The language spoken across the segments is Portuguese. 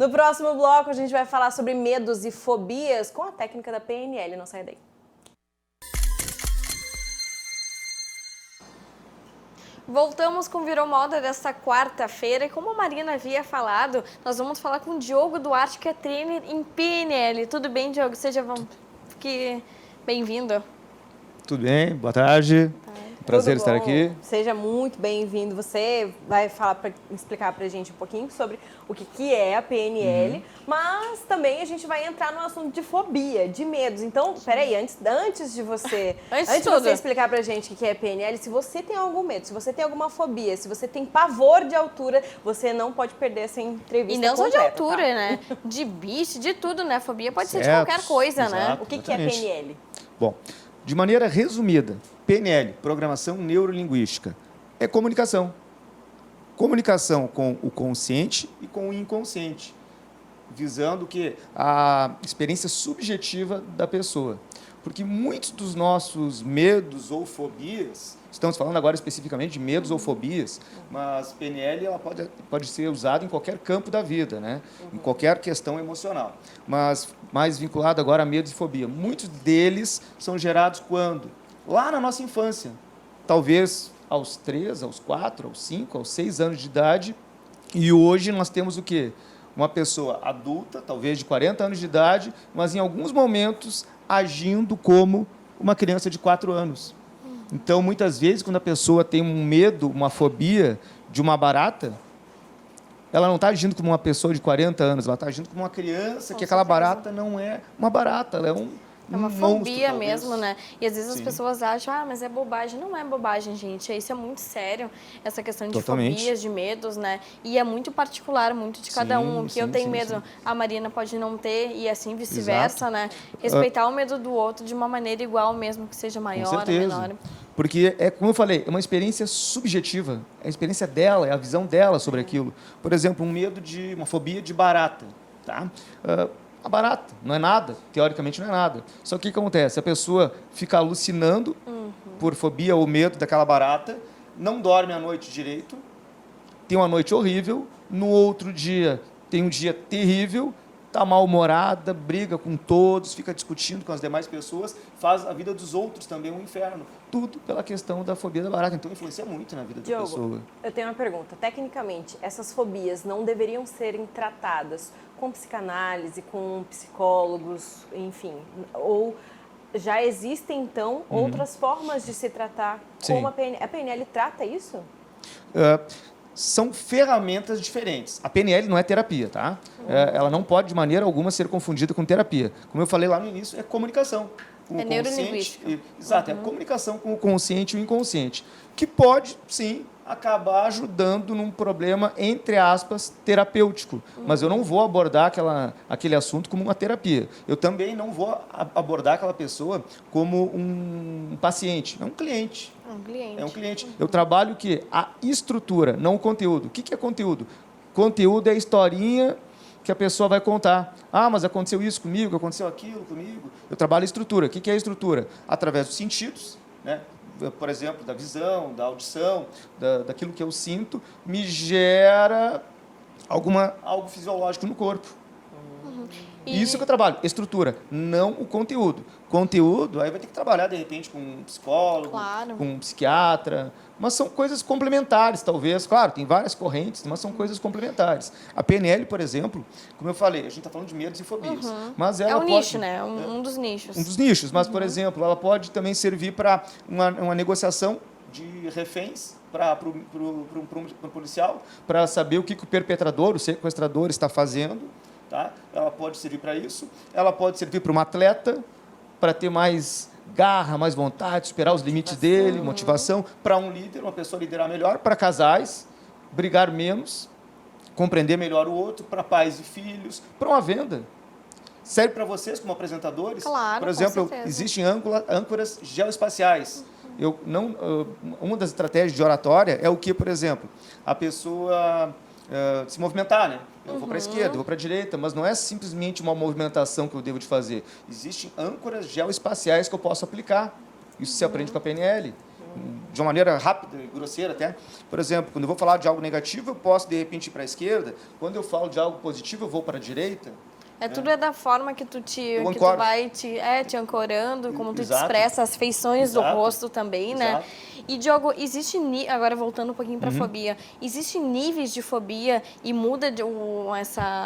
No próximo bloco, a gente vai falar sobre medos e fobias com a técnica da PNL. Não sai daí. Voltamos com Virou Moda desta quarta-feira e como a Marina havia falado, nós vamos falar com o Diogo Duarte, que é trainer em PNL. Tudo bem, Diogo? Seja bem-vindo. Tudo bem? Boa tarde. Prazer estar aqui. Seja muito bem-vindo. Você vai explicar para a gente um pouquinho sobre o que é a PNL, mas também a gente vai entrar no assunto de fobia, de medos. Então, peraí, antes de você explicar para a gente o que é PNL, se você tem algum medo, se você tem alguma fobia, se você tem pavor de altura, você não pode perder essa entrevista. E não só de altura, né? De bicho, de tudo, né? Fobia pode ser de qualquer coisa, né? O que é PNL? Bom, de maneira resumida, PNL, Programação Neurolinguística, é comunicação. Comunicação com o consciente e com o inconsciente, visando a experiência subjetiva da pessoa. Porque muitos dos nossos medos ou fobias, estamos falando agora especificamente de medos ou fobias, mas PNL ela pode ser usado em qualquer campo da vida, né? Em qualquer questão emocional. Mas mais vinculado agora a medos e fobia. Muitos deles são gerados quando? Lá na nossa infância. Talvez aos 3, aos 4, aos 5, aos 6 anos de idade. E hoje nós temos o quê? Uma pessoa adulta, talvez de 40 anos de idade, mas em alguns momentos agindo como uma criança de 4 anos. Então, muitas vezes, quando a pessoa tem um medo, uma fobia de uma barata, ela não está agindo como uma pessoa de 40 anos, ela está agindo como uma criança, que aquela barata não é uma barata, ela é é uma fobia mesmo, né? E às vezes Sim. as pessoas acham, mas é bobagem. Não é bobagem, gente. Isso é muito sério, essa questão de Totalmente. fobias, de medos, né? E é muito particular, muito de cada um. O que eu tenho medo, a Marina pode não ter e assim vice-versa, né? Respeitar o medo do outro de uma maneira igual, mesmo que seja maior ou menor. Porque, como eu falei, é uma experiência subjetiva. É a experiência dela, é a visão dela sobre aquilo. Por exemplo, uma fobia de barata, tá? A barata não é nada, teoricamente não é nada. Só que o que acontece? A pessoa fica alucinando por fobia ou medo daquela barata, não dorme a noite direito, tem uma noite horrível, no outro dia tem um dia terrível, está mal-humorada, briga com todos, fica discutindo com as demais pessoas, faz a vida dos outros também um inferno. Tudo pela questão da fobia da barata. Então, influencia muito na vida da pessoa. Eu tenho uma pergunta. Tecnicamente, essas fobias não deveriam serem tratadas com psicanálise, com psicólogos, enfim, ou já existem, então, outras formas de se tratar como a PNL? A PNL trata isso? São ferramentas diferentes. A PNL não é terapia, tá? Ela não pode, de maneira alguma, ser confundida com terapia. Como eu falei lá no início, é comunicação. É neurolinguística. Exato, é a comunicação com o consciente e o inconsciente, que pode, sim, acabar ajudando num problema, entre aspas, terapêutico. Mas eu não vou abordar aquele assunto como uma terapia. Eu também não vou abordar aquela pessoa como um paciente. É um cliente. É um cliente. Eu trabalho a estrutura, não o conteúdo. O que é conteúdo? Conteúdo é a historinha que a pessoa vai contar. Mas aconteceu isso comigo, aconteceu aquilo comigo. Eu trabalho a estrutura. O que é a estrutura? Através dos sentidos, né? Por exemplo, da visão, da audição, daquilo que eu sinto, me gera algo fisiológico no corpo. Isso que eu trabalho, estrutura, não o conteúdo. Conteúdo, aí vai ter que trabalhar, de repente, com um psicólogo, com um psiquiatra, mas são coisas complementares, talvez. Claro, tem várias correntes, mas são coisas complementares. A PNL, por exemplo, como eu falei, a gente está falando de medos e fobias. Mas ela nicho, né? Um dos nichos. Um dos nichos, mas, por exemplo, ela pode também servir para uma negociação de reféns para o policial, para saber o que o perpetrador, o sequestrador, está fazendo. Tá? Ela pode servir para isso. Ela pode servir para um atleta, para ter mais garra, mais vontade, superar os limites dele, motivação. Para um líder, uma pessoa liderar melhor. Para casais, brigar menos, compreender melhor o outro. Para pais e filhos. Para uma venda. Serve para vocês como apresentadores. Claro, por exemplo, com certeza. Existem âncoras geoespaciais. Uma das estratégias de oratória é o que, por exemplo, a pessoa se movimentar, né? Eu vou para a esquerda, eu vou para a direita, mas não é simplesmente uma movimentação que eu devo de fazer. Existem âncoras geoespaciais que eu posso aplicar. Isso se aprende com a PNL. De uma maneira rápida e grosseira até. Por exemplo, quando eu vou falar de algo negativo, eu posso, de repente, ir para a esquerda. Quando eu falo de algo positivo, eu vou para a direita. Tudo é da forma que tu vai te ancorando, como tu te Exato. expressa, as feições do rosto também, né? Exato. E, Diogo, agora voltando um pouquinho para fobia, existem níveis de fobia e muda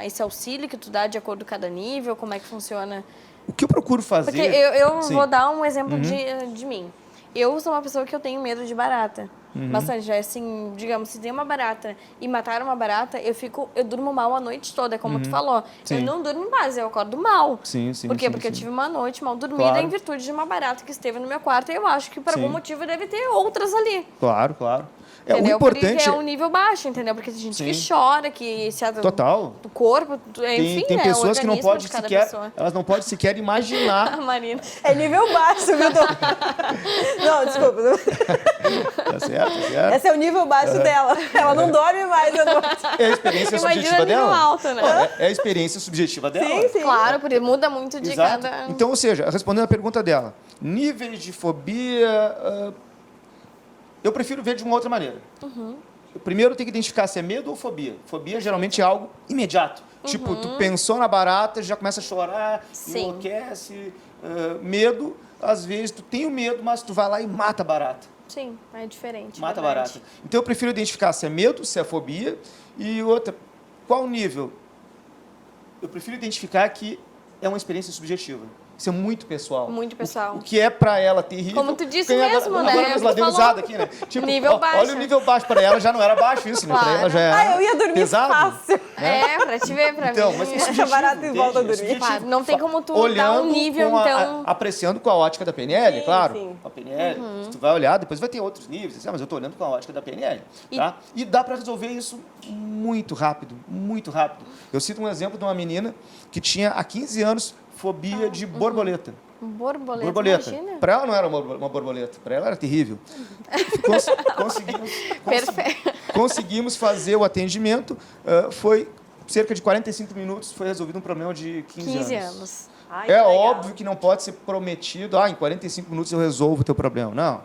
esse auxílio que tu dá de acordo com cada nível? Como é que funciona? O que eu procuro fazer... Porque eu Sim. vou dar um exemplo de mim. Eu sou uma pessoa que eu tenho medo de barata. Bastante. Assim, digamos, se tem uma barata e matar uma barata, eu durmo mal a noite toda, como tu falou. Sim. Eu não durmo em paz, eu acordo mal. Sim, sim. Por quê? sim, Porque eu sim. tive uma noite mal dormida Claro. em virtude de uma barata que esteve no meu quarto e eu acho que por Sim. algum motivo deve ter outras ali. Claro, claro. O Entendeu? importante Porque é um nível baixo, entendeu? Porque tem gente que chora, que se Total. do corpo, enfim, Tem né? pessoas o que não organismo podem de cada sequer... pessoa. Elas não podem sequer imaginar... A Marina. É nível baixo, viu, Dom? Não, desculpa. Tá certo, tá certo. Esse é o nível baixo dela. Ela não dorme mais à noite. É a experiência Imagina subjetiva nível dela. alto, né? É a experiência subjetiva dela. Sim, sim. Claro, porque muda muito de Exato. cada... Então, ou seja, respondendo a pergunta dela, níveis de fobia, eu prefiro ver de uma outra maneira. Primeiro, tem que identificar se é medo ou fobia. Fobia geralmente é algo imediato. Tipo, tu pensou na barata, já começa a chorar, Sim. enlouquece. Medo, às vezes, tu tem o medo, mas tu vai lá e mata a barata. Sim, é diferente. Mata a verdade. barata. Então, eu prefiro identificar se é medo, se é fobia. E outra, qual nível? Eu prefiro identificar que é uma experiência subjetiva. Isso é muito pessoal. Muito pessoal. O que é para ela terrível. Como tu disse tem mesmo, agora, né? Agora Tu nós deu falou. risada aqui, né? Tipo, Nível baixo. Olha o nível baixo. Para ela já não era baixo isso, né? Para Claro. ela já era Eu ia dormir pesado. fácil. Pra te ver, pra Então, mim. mas é subjetivo, barata e volta a entende? É dormir. subjetivo. Não tem como tu dar Olhando um nível, com então... apreciando com a ótica da PNL, Sim, claro. sim. A PNL, se tu vai olhar, depois vai ter outros níveis. Assim, mas eu estou olhando com a ótica da PNL. Tá? E dá para resolver isso muito rápido, muito rápido. Eu cito um exemplo de uma menina que tinha há 15 anos fobia de borboleta. Borboleta, imagina. Para ela não era uma borboleta, para ela era terrível. Conseguimos fazer o atendimento, foi cerca de 45 minutos, foi resolvido um problema de 15 anos. Ai, que É legal. óbvio que não pode ser prometido, em 45 minutos eu resolvo o teu problema. Não.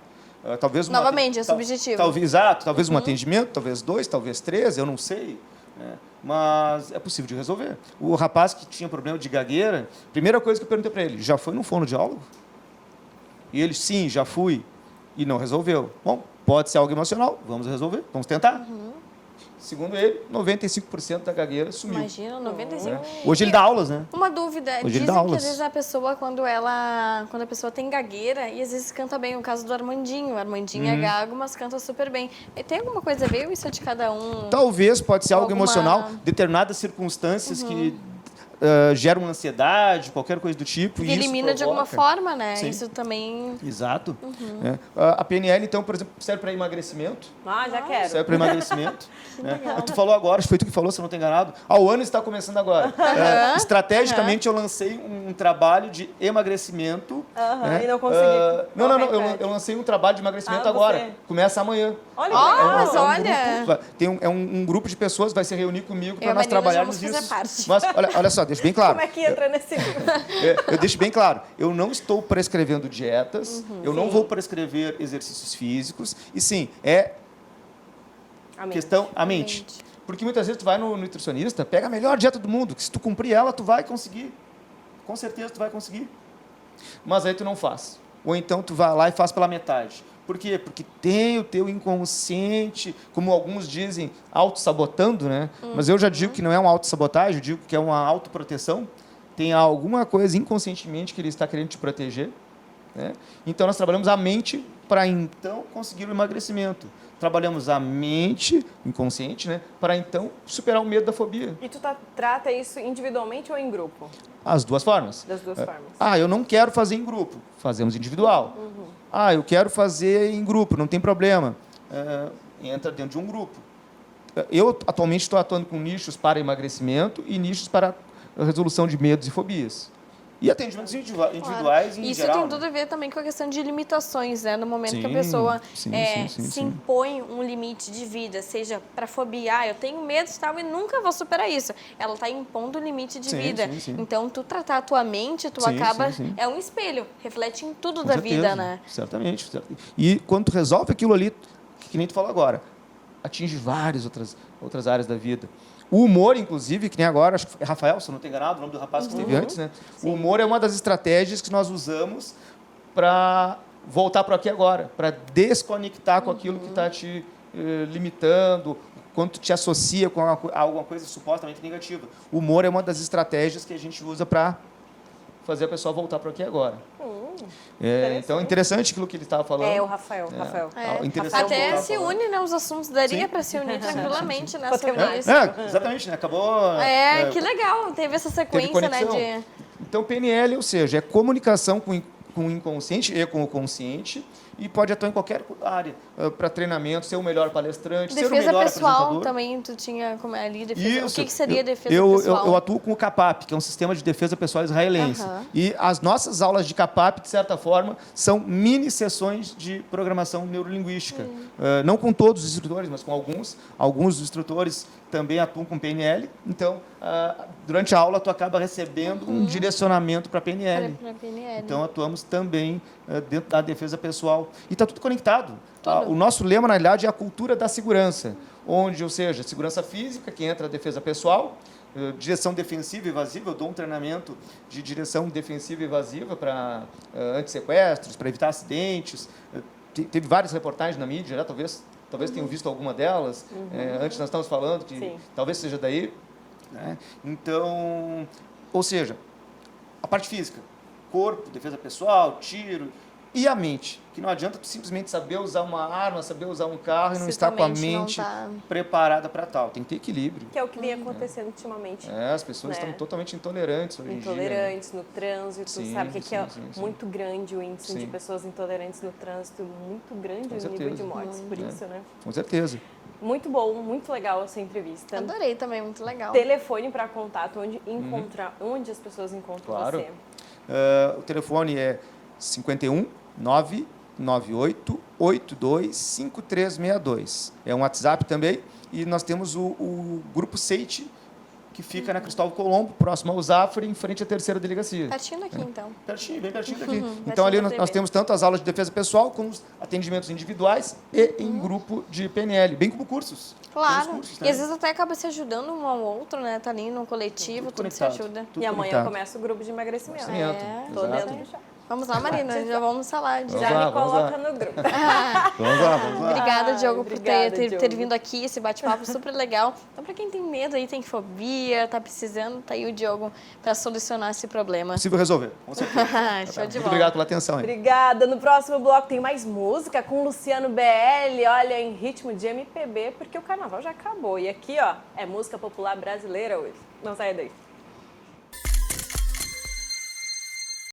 Talvez Novamente, é subjetivo. Talvez um atendimento, talvez 2, talvez 3, eu não sei. Né? Mas é possível de resolver. O rapaz que tinha problema de gagueira, primeira coisa que eu perguntei para ele, já foi no fonoaudiólogo? E ele, sim, já fui. E não resolveu. Bom, pode ser algo emocional, vamos resolver, vamos tentar. Segundo ele, 95% da gagueira sumiu. Imagina, 95%. Hoje ele dá aulas, né? Uma dúvida, Hoje ele dizem dá que aulas. às vezes a pessoa, quando a pessoa tem gagueira, e às vezes canta bem, o caso do Armandinho. O Armandinho é gago, mas canta super bem. E tem alguma coisa a ver ou isso é de cada um? Talvez, pode ser algo Alguma- emocional, determinadas circunstâncias que geram ansiedade, qualquer coisa do tipo. Que e isso elimina de alguma provoca. forma, né? Sim. Isso também... Exato. A PNL, então, por exemplo, serve para emagrecimento. Já quero. Serve para emagrecimento. Né? E tu falou agora, acho que foi tu que falou, se eu não estou enganado. O ano está começando agora. Estrategicamente, eu lancei um trabalho de emagrecimento. né? E não consegui. Não, Não, repete. eu lancei um trabalho de emagrecimento Ah, agora. você. Começa amanhã. Olha Ó, que legal. mas olha. É um grupo de pessoas que vai se reunir comigo para Eu e a nós Marina trabalharmos vamos fazer isso. parte. Mas olha só, deixa bem claro. Como é que entra nesse livro? Eu deixo bem claro, eu não estou prescrevendo dietas, eu não vou prescrever exercícios físicos, e sim, é Amém. questão a mente. Porque muitas vezes tu vai no nutricionista, pega a melhor dieta do mundo, que se tu cumprir ela, tu vai conseguir. Com certeza tu vai conseguir. Mas aí tu não faz. Ou então tu vai lá e faz pela metade. Por quê? Porque tem o teu inconsciente, como alguns dizem, autossabotando, né? Mas eu já digo que não é uma autossabotagem, eu digo que é uma autoproteção. Tem alguma coisa inconscientemente que ele está querendo te proteger. Né? Então, nós trabalhamos a mente para, então, conseguir o emagrecimento. Trabalhamos a mente, inconsciente, né? Para, então, superar o medo da fobia. E tu trata isso individualmente ou em grupo? As duas formas. Das duas formas. Eu não quero fazer em grupo. Fazemos individual. Eu quero fazer em grupo, não tem problema. Entra dentro de um grupo. Eu, atualmente, estou atuando com nichos para emagrecimento e nichos para a resolução de medos e fobias. E atendimentos individuais em Isso geral. tem tudo a ver também com a questão de limitações, né? No momento que a Sim, pessoa sim. impõe um limite de vida, seja para fobia, eu tenho medo e tal e nunca vou superar isso. Ela está impondo um limite de vida. Sim. Então, tu tratar a tua mente, tu Sim, acaba... sim. É um espelho, reflete em tudo Com da certeza, vida, né? Certamente. E quando tu resolve aquilo ali, que nem tu falou agora, atinge várias outras áreas da vida. O humor, inclusive, que nem agora, acho que é Rafael, se eu não estou enganado, o nome do rapaz que esteve antes, né? Sim. O humor é uma das estratégias que nós usamos para voltar para aqui agora, para desconectar com aquilo que está te limitando, quando tu te associa com alguma coisa supostamente negativa. O humor é uma das estratégias que a gente usa para fazer a pessoa voltar para aqui agora. Então, interessante aquilo que ele estava falando. É, o Rafael. Interessante Até voltar se a falar. une, né? Os assuntos daria Sim. para se unir tranquilamente, né? Pode ter Sobre mais. isso. Exatamente, né? Acabou... Que legal. Teve essa teve sequência, né? conexão. Então, PNL, ou seja, é comunicação com o inconsciente e com o consciente, e pode atuar em qualquer área, para treinamento, ser o melhor palestrante, ser o Defesa melhor pessoal apresentador. também, tu tinha como é ali, defesa. Isso. O que seria defesa eu pessoal? Eu atuo com o CAPAP, que é um sistema de defesa pessoal israelense. E as nossas aulas de CAPAP, de certa forma, são mini sessões de programação neurolinguística. Não com todos os instrutores, mas com alguns. Alguns dos instrutores também atuam com PNL. Então, durante a aula, tu acaba recebendo um direcionamento para PNL. Pra PNL. Então, atuamos também dentro da defesa pessoal. E está tudo conectado. O nosso lema, na realidade, é a cultura da segurança, onde, ou seja, segurança física, que entra a defesa pessoal, direção defensiva e evasiva. Eu dou um treinamento de direção defensiva e evasiva para antissequestros, para evitar acidentes. Teve várias reportagens na mídia, já, talvez tenham visto alguma delas. Antes nós estávamos falando que Sim. talvez seja daí. Né? Então, ou seja, a parte física, corpo, defesa pessoal, tiro, e a mente, que não adianta tu simplesmente saber usar uma arma, saber usar um carro e não estar com a mente preparada para tal. Tem que ter equilíbrio. Que é o que vem acontecendo ultimamente. As pessoas estão totalmente intolerantes hoje em dia. Intolerantes no trânsito, sabe que é sim. muito grande o índice de pessoas intolerantes no trânsito, muito grande o nível de mortes, por isso, né? Com certeza. Muito bom, muito legal essa entrevista. Adorei também, muito legal. Telefone para contato, onde as pessoas encontram você? O telefone é 51 998 82 5362. É um WhatsApp também. E nós temos o grupo Seite, que fica na Cristóvão Colombo, próximo ao Zafre, em frente à 3ª delegacia. Pertinho daqui, então. Pertinho, bem pertinho daqui. Então, ali nós temos tanto as aulas de defesa pessoal, como os atendimentos individuais e em grupo de PNL, bem como cursos. Claro. Cursos, E às vezes até acaba se ajudando um ao outro, né? Tá ali no coletivo, tudo se ajuda. E amanhã começa o grupo de emagrecimento. Tô dentro já. Vamos lá, Marina, já vamos falar. Já me coloca no grupo. Vamos lá. Obrigada, Diogo, por ter Diogo. vindo aqui, esse bate-papo super legal. Então, para quem tem medo aí, tem fobia, tá precisando, tá aí o Diogo para solucionar esse problema. Possível resolver, com certeza. Show de Muito bola. obrigado pela atenção aí. Obrigada. No próximo bloco tem mais música com Luciano BL, olha, em ritmo de MPB, porque o carnaval já acabou. E aqui, ó, é música popular brasileira hoje. Não sai daí.